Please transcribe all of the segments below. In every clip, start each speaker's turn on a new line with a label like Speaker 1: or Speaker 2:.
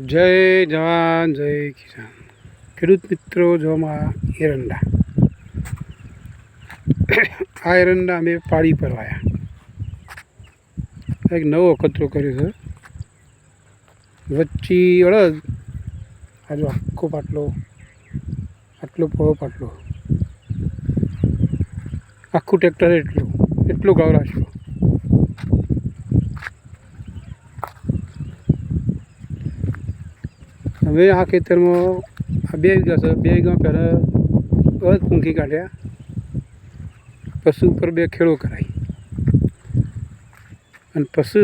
Speaker 1: જય જવાન જય કિસાન ખેડૂત મિત્રો. જોમાં એરંડા આ એરંડા અમે પાડી પર વાયા. એક નવો અખતરો કર્યો છે. વચ્ચે અડદ આજુ આખો પાટલો, આટલો પોળો પાટલો, આખું ટ્રેક્ટર એટલું ગાવ રાખ્યો. હવે આ ખેતરમાં આ 2 વીઘા છે. 2 વીઘામાં પહેલાં અડદ પૂંખી કાઢ્યા, પશુ ઉપર 2 ખેડો કરાવી, અને પશુ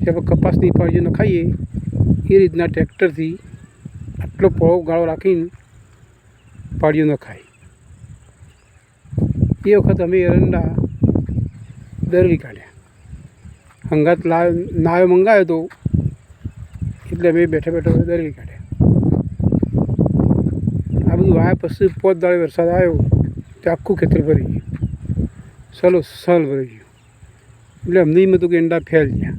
Speaker 1: જે આપણે કપાસની પાળીઓ નખાઈએ એ રીતના ટ્રેક્ટરથી આટલો પોળો ગાળો રાખીને પાળીઓ નખાય. એ વખત અમે એરંડા દરવી કાઢ્યા. હંગાત નાયો મંગાવ્યો હતો એટલે અમે બેઠા બેઠા દરવી કાઢ્યા. આ બધું વાયા પછી 5 દાડે વરસાદ આવ્યો તો આખું ખેતર ભરી ગયું, સલ ભરી ગયું. એટલે અમને એમ હતું કે એંડા ફેલ ગયા,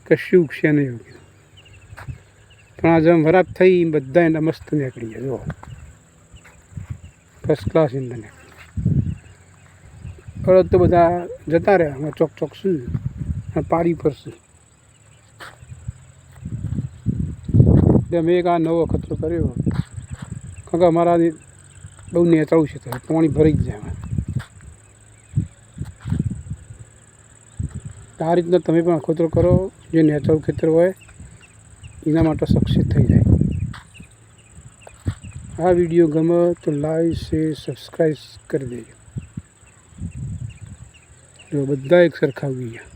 Speaker 1: કશું ઉગશે નહીં એવું. પણ આ જેમ વરાપ થઈ બધા એંડા મસ્ત નીકળી ગયા. જો ફર્સ્ટ ક્લાસ એંડા નીકળી. અડદ તો બધા જતા રહ્યા. અમે ચોક શું પાડી પડશે. એટલે અમે એક આ નવો અખતરો કર્યો, કારણ કે અમારા બહુ નેચાળું છે, પાણી ભરી જ જાય. આ રીતના તમે પણ અખતરો કરો. જે નેચાળું ખેતર હોય એના માટે સક્સેસ થઈ જાય. આ વિડીયો ગમે તો લાઈક શેર સબસ્ક્રાઈબ કરી દેજો. જો બધા એક સરખા ઉગી ગયા.